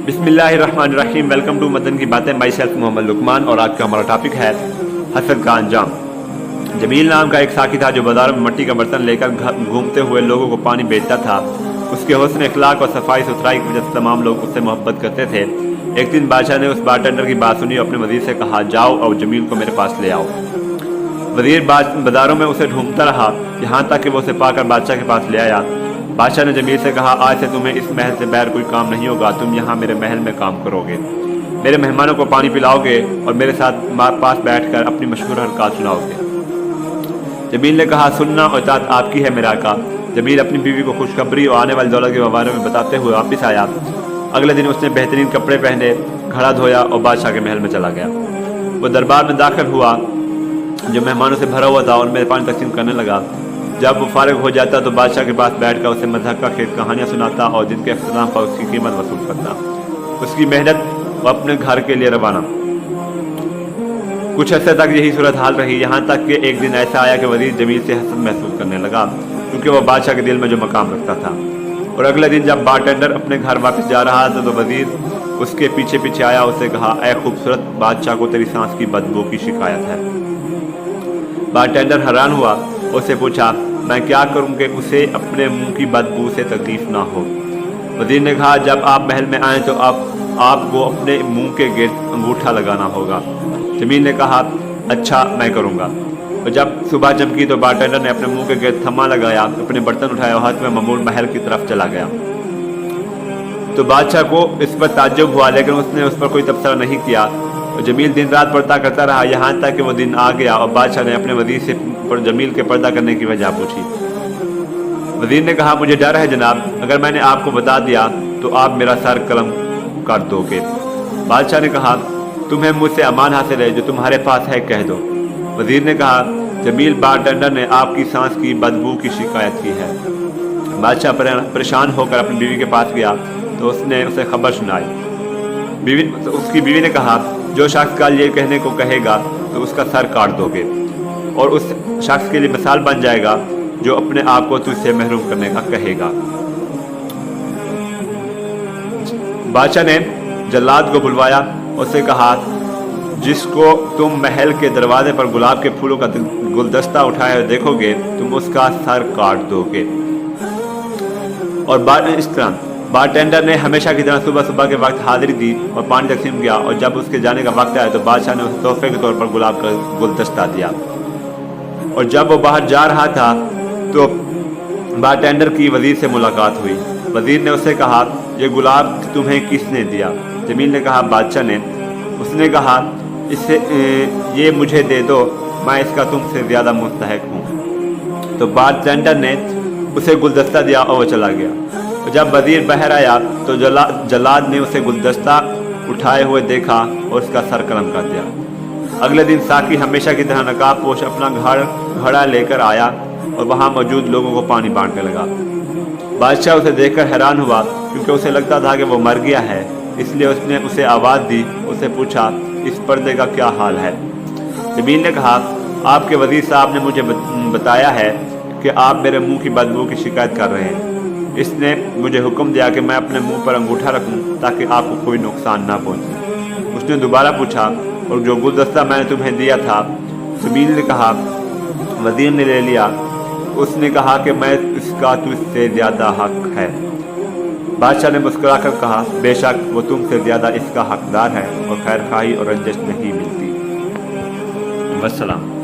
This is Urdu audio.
بسم اللہ الرحمن الرحیم۔ ویلکم ٹو مدن کی باتیں، مائی سیلف محمد لقمان، اور آج کا ہمارا ٹاپک ہے حسد کا انجام۔ جمیل نام کا ایک ساقی تھا جو بازاروں میں مٹی کا برتن لے کر گھومتے ہوئے لوگوں کو پانی بیچتا تھا۔ اس کے حسن اخلاق اور صفائی ستھرائی کی وجہ سے تمام لوگ اس سے محبت کرتے تھے۔ ایک دن بادشاہ نے اس بارٹینڈر کی بات سنی اور اپنے وزیر سے کہا، جاؤ اور جمیل کو میرے پاس لے آؤ۔ وزیر بازاروں میں اسے ڈھونڈتا رہا، یہاں تک کہ وہ اسے پا کر بادشاہ کے پاس لے آیا۔ بادشاہ نے جمیل سے کہا، آج سے تمہیں اس محل سے باہر کوئی کام نہیں ہوگا، تم یہاں میرے محل میں کام کرو گے، میرے مہمانوں کو پانی پلاؤ گے اور میرے ساتھ پاس بیٹھ کر اپنی مشہور حرکات سناؤ گے۔ جمیل نے کہا، سننا اور اطاعت آپ کی ہے میرا آقا۔ جمیل اپنی بیوی کو خوشخبری اور آنے والی دولت کے بارے میں بتاتے ہوئے واپس آیا۔ اگلے دن اس نے بہترین کپڑے پہنے، گھڑا دھویا اور بادشاہ کے محل میں چلا گیا۔ وہ دربار میں داخل ہوا جو مہمانوں سے بھرا ہوا تھا اور میں پانی تقسیم کرنے لگا۔ جب وہ فارغ ہو جاتا تو بادشاہ کے پاس بیٹھ کر اسے مضحکہ خیز کہانیاں سناتا اور جن کے اختتام پر اس کی قیمت وصول کرتا۔ اس کی محنت وہ اپنے گھر کے لیے روانہ۔ کچھ عرصے تک یہی صورتحال رہی، یہاں تک کہ ایک دن ایسا آیا کہ وزیر جمیل سے حسد محسوس کرنے لگا، کیونکہ وہ بادشاہ کے دل میں جو مقام رکھتا تھا۔ اور اگلے دن جب بارٹینڈر اپنے گھر واپس جا رہا تھا تو وزیر اس کے پیچھے پیچھے آیا، اسے کہا، اے خوبصورت بادشاہ کو تیری سانس کی بدبو کی شکایت ہے۔ بارٹینڈر حیران ہوا، اسے پوچھا، میں کیا کروں کہ اسے اپنے منہ کی بدبو سے تکلیف نہ ہو؟ وزیر نے کہا، جب آپ محل میں آئیں تو آپ کو اپنے منہ کے گرد انگوٹھا لگانا ہوگا۔ جمیل نے کہا، اچھا میں کروں گا۔ اور جب صبح چمکی تو بارٹینڈر نے اپنے منہ کے گرد تھما لگایا، اپنے برتن اٹھایا اور ہاتھ میں معمول محل کی طرف چلا گیا۔ تو بادشاہ کو اس پر تعجب ہوا، لیکن اس نے اس پر کوئی تبصرہ نہیں کیا۔ اور جمیل دن رات پردہ کرتا رہا، یہاں تک کہ وہ دن آ گیا اور بادشاہ نے اپنے وزیر سے جمیل کے پردہ کرنے کی وجہ پوچھی۔ وزیر نے کہا، مجھے ڈر ہے جناب، اگر میں نے آپ کو بتا دیا تو آپ میرا سر قلم کر دو گے۔ بادشاہ نے کہا، تمہیں مجھ سے امان حاصل ہے، جو تمہارے پاس ہے کہہ دو۔ وزیر نے کہا، جمیل بارٹینڈر نے آپ کی سانس کی بدبو کی شکایت کی ہے۔ بادشاہ پریشان ہو کر اپنی بیوی کے پاس گیا تو اس نے اسے خبر سنائی۔ اس کی بیوی نے کہا، جو شخص کل یہ کہنے کو کہے گا تو اس کا سر کاٹ دو گے، اور اس شخص کے لیے مثال بن جائے گا جو اپنے آپ کو تجھ سے محروم کرنے کا کہے گا۔ بادشاہ نے جلاد کو بلوایا، اس سے کہا، جس کو تم محل کے دروازے پر گلاب کے پھولوں کا گلدستہ اٹھائے دیکھو گے تم اس کا سر کاٹ دو گے۔ اور اس طرح بارٹینڈر نے ہمیشہ کی طرح صبح کے وقت حاضری دی اور پانی تقسیم کیا، اور جب اس کے جانے کا وقت آیا تو بادشاہ نے اسے تحفے کے طور پر گلاب کا گلدستہ دیا۔ اور جب وہ باہر جا رہا تھا تو بارٹینڈر کی وزیر سے ملاقات ہوئی۔ وزیر نے اسے کہا، یہ گلاب تمہیں کس نے دیا؟ جمیل نے کہا، بادشاہ نے۔ اس نے کہا، یہ مجھے دے دو، میں اس کا تم سے زیادہ مستحق ہوں۔ تو بارٹینڈر نے اسے گلدستہ دیا اور وہ چلا گیا۔ جب وزیر باہر آیا تو جلاد نے اسے گلدستہ اٹھائے ہوئے دیکھا اور اس کا سر قلم کر دیا۔ اگلے دن ساقی ہمیشہ کی طرح نقاب پوش اپنا گھڑا لے کر آیا اور وہاں موجود لوگوں کو پانی بانٹنے لگا۔ بادشاہ اسے دیکھ کر حیران ہوا، کیونکہ اسے لگتا تھا کہ وہ مر گیا ہے، اس لیے اس نے اسے آواز دی، اسے پوچھا، اس پردے کا کیا حال ہے؟ جمیل نے کہا، آپ کے وزیر صاحب نے مجھے بتایا ہے کہ آپ میرے منہ کی بدبو کی شکایت کر رہے ہیں۔ اس نے مجھے حکم دیا کہ میں اپنے منہ پر انگوٹھا رکھوں تاکہ آپ کو کوئی نقصان نہ پہنچے۔ اس نے دوبارہ پوچھا، اور جو گلدستہ میں نے تمہیں دیا تھا؟ جمیل نے کہا، وزیر نے لے لیا۔ اس نے کہا کہ میں اس کا تجھ سے زیادہ حق ہے۔ بادشاہ نے مسکرا کر کہا، بے شک وہ تم سے زیادہ اس کا حقدار ہے اور خیر خواہی اور رنجش نہیں ملتی۔ والسلام۔